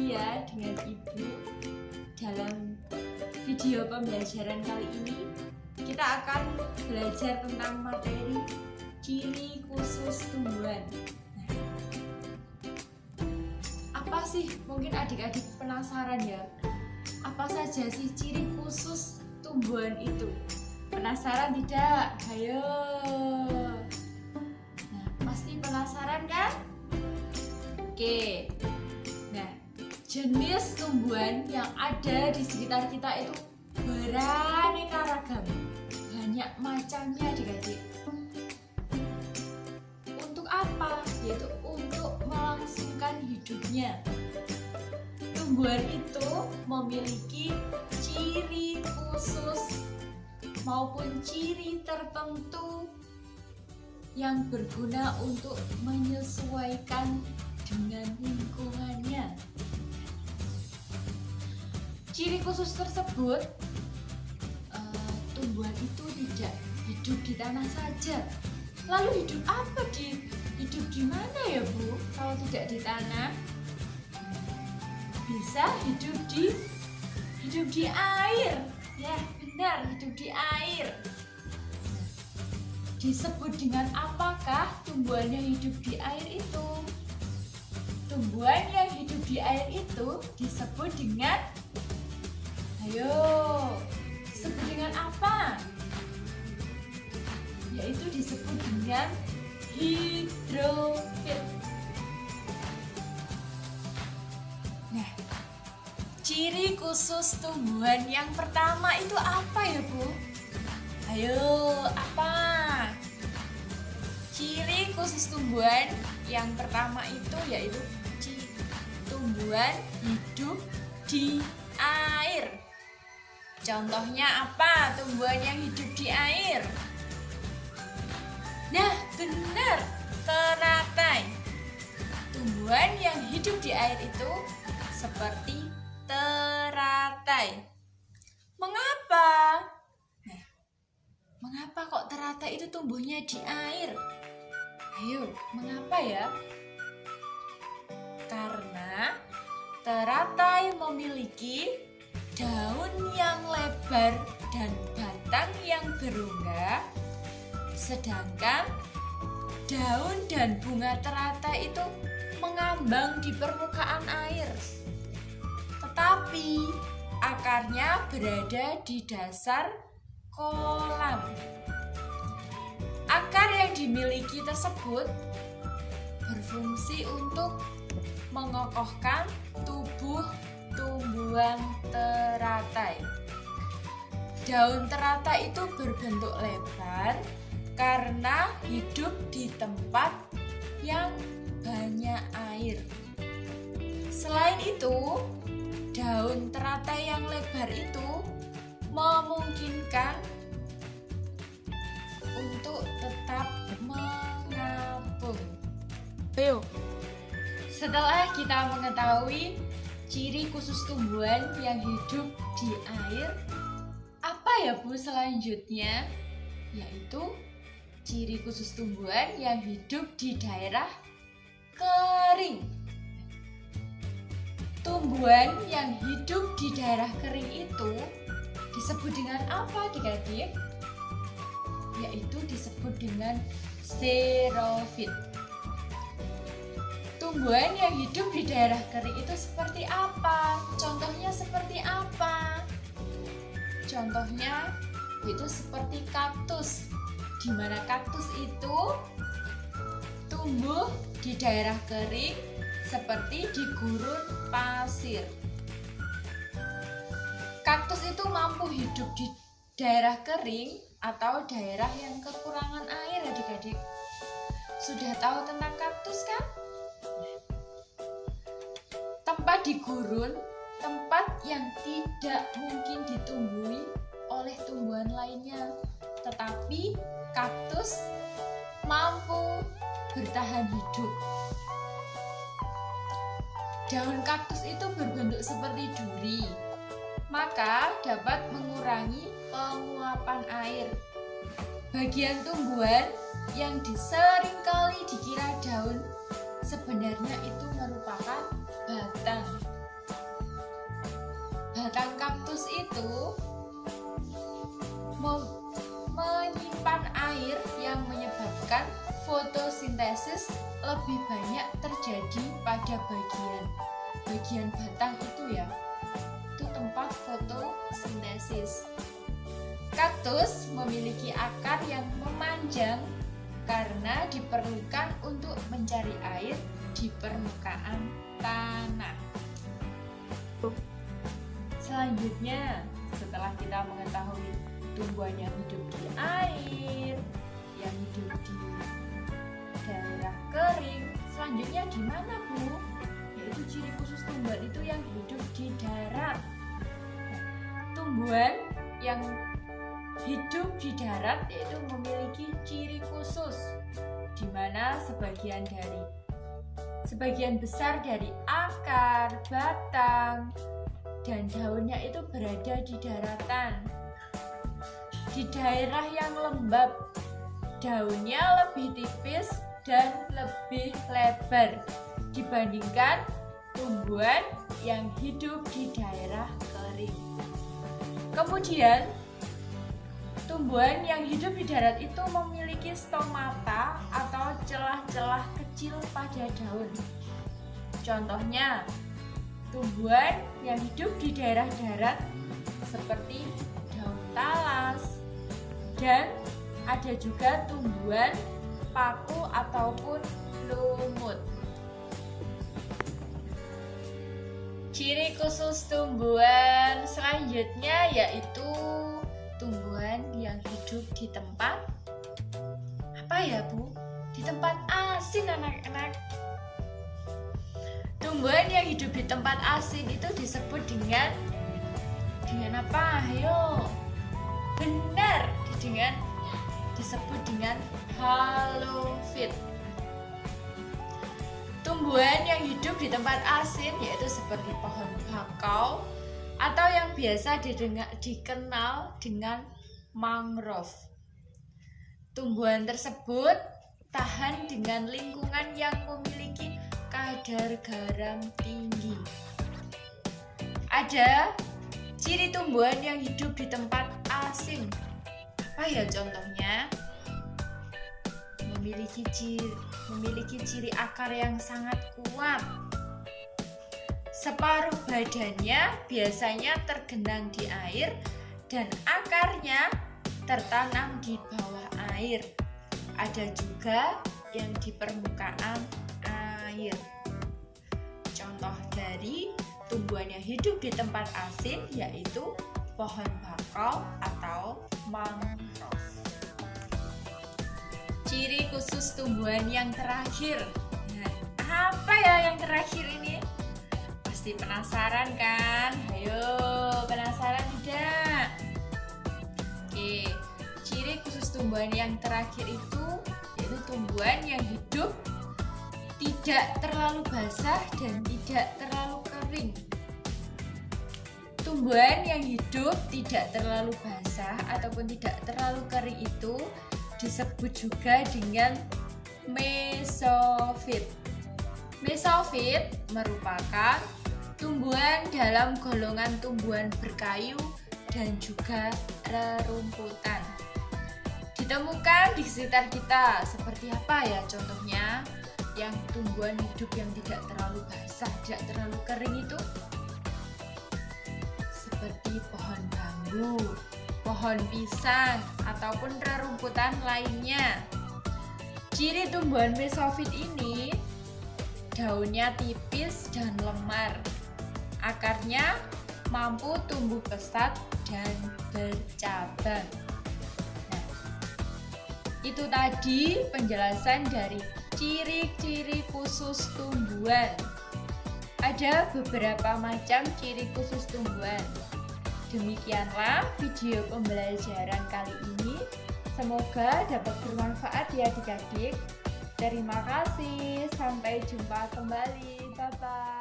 lagi ya dengan Ibu. Dalam video pembelajaran kali ini kita akan belajar tentang materi ciri khusus tumbuhan. Apa sih? Mungkin adik-adik penasaran ya, apa saja sih ciri khusus tumbuhan itu? Penasaran tidak? Ayo. Nah, pasti penasaran kan? Oke. Nah, jenis tumbuhan yang ada di sekitar kita itu beraneka ragam, banyak macamnya adik-adik. Untuk apa? Yaitu untuk melangsungkan hidupnya. Tumbuhan itu memiliki ciri khusus maupun ciri tertentu yang berguna untuk menyesuaikan dengan lingkungannya. Ciri khusus tersebut, tumbuhan itu tidak hidup di tanah saja. Lalu hidup apa hidup di mana ya Bu? Kalau tidak di tanah, bisa hidup di air. Ya benar, hidup di air. Disebut dengan apakah tumbuhan yang hidup di air itu? Tumbuhan yang hidup di air itu disebut dengan, disebut dengan apa? Yaitu disebut dengan hidrofit. Nah, ciri khusus tumbuhan yang pertama itu apa ya Bu? Apa? Ciri khusus tumbuhan yang pertama itu yaitu tumbuhan hidup di air. Contohnya apa tumbuhan yang hidup di air? Nah, benar, teratai. Tumbuhan yang hidup di air itu seperti teratai. Mengapa? Nah, mengapa kok teratai itu tumbuhnya di air? Mengapa ya? Karena teratai memiliki daun yang lebar dan batang yang berongga, sedangkan daun dan bunga teratai itu mengambang di permukaan air. Tetapi akarnya berada di dasar kolam. Akar yang dimiliki tersebut berfungsi untuk mengokohkan tubuh tumbuhan teratai. Daun teratai itu berbentuk lebar karena hidup di tempat yang banyak air. Selain itu, daun teratai yang lebar itu memungkinkan untuk tetap mengapung. Setelah kita mengetahui ciri khusus tumbuhan yang hidup di air, apa ya Bu selanjutnya? Yaitu ciri khusus tumbuhan yang hidup di daerah kering. Tumbuhan yang hidup di daerah kering itu disebut dengan apa adik-adik? Yaitu disebut dengan xerofit. Tumbuhan yang hidup di daerah kering itu seperti apa? Contohnya seperti apa? Contohnya itu seperti kaktus, di mana kaktus itu tumbuh di daerah kering seperti di gurun pasir. Kaktus itu mampu hidup di daerah kering atau daerah yang kekurangan air adik-adik. Sudah tahu tentang kaktus kan? Tempat di gurun, tempat yang tidak mungkin ditumbuhi oleh tumbuhan lainnya, tetapi kaktus mampu bertahan hidup. Daun kaktus itu berbentuk seperti duri, maka dapat mengurangi penguapan air. Bagian tumbuhan yang seringkali dikira daun sebenarnya itu merupakan batang. batang kaktus itu menyimpan air yang menyebabkan fotosintesis lebih banyak terjadi pada bagian batang itu ya. Itu tempat fotosintesis. Kaktus memiliki akar yang memanjang karena diperlukan untuk mencari air di permukaan tanah. Selanjutnya, setelah kita mengetahui tumbuhan yang hidup di air, yang hidup di daerah kering, selanjutnya di mana, Bu? Yaitu ciri khusus tumbuhan itu yang hidup di darat. Tumbuhan yang hidup di darat yaitu memiliki ciri khusus, di mana sebagian besar dari akar, batang, dan daunnya itu berada di daratan. Di daerah yang lembab, daunnya lebih tipis dan lebih lebar dibandingkan tumbuhan yang hidup di daerah kering. Kemudian, tumbuhan yang hidup di darat itu memiliki stomata atau celah-celah kecil pada daun. Contohnya, tumbuhan yang hidup di daerah darat seperti daun talas, dan ada juga tumbuhan paku ataupun lumut. Ciri khusus tumbuhan selanjutnya yaitu tumbuhan yang hidup di tempat apa ya, Bu? Di tempat asin, anak-anak. Tumbuhan yang hidup di tempat asin itu disebut dengan apa? Ayo. Benar, disebut dengan halofit. Tumbuhan yang hidup di tempat asin yaitu seperti pohon bakau atau yang biasa dikenal dengan mangrove. Tumbuhan tersebut tahan dengan lingkungan yang memiliki kadar garam tinggi. Ada ciri tumbuhan yang hidup di tempat asin. Apa ya contohnya? Memiliki ciri akar yang sangat kuat. Separuh badannya biasanya tergenang di air dan akarnya tertanam di bawah air. Ada juga yang di permukaan air. Contoh dari tumbuhan yang hidup di tempat asin yaitu pohon bakau atau mangrove. Ciri khusus tumbuhan yang terakhir. Nah, apa ya yang terakhir ini? Pasti penasaran kan? Ayo, penasaran tidak? Oke, ciri khusus tumbuhan yang terakhir itu yaitu tumbuhan yang hidup tidak terlalu basah dan tidak terlalu kering. Tumbuhan yang hidup tidak terlalu basah ataupun tidak terlalu kering itu disebut juga dengan mesofit. Mesofit merupakan tumbuhan dalam golongan tumbuhan berkayu dan juga rerumputan. Ditemukan di sekitar kita. Seperti apa ya contohnya? Yang tumbuhan hidup yang tidak terlalu basah, tidak terlalu kering itu? Seperti pohon bambu, pohon pisang, ataupun rerumputan lainnya. Ciri tumbuhan mesofit ini, daunnya tipis dan lemar. Akarnya mampu tumbuh pesat dan bercabang. Nah, itu tadi penjelasan dari ciri-ciri khusus tumbuhan. Ada beberapa macam ciri khusus tumbuhan. Demikianlah video pembelajaran kali ini. Semoga dapat bermanfaat ya adik-adik. Terima kasih. Sampai jumpa kembali. Bye-bye.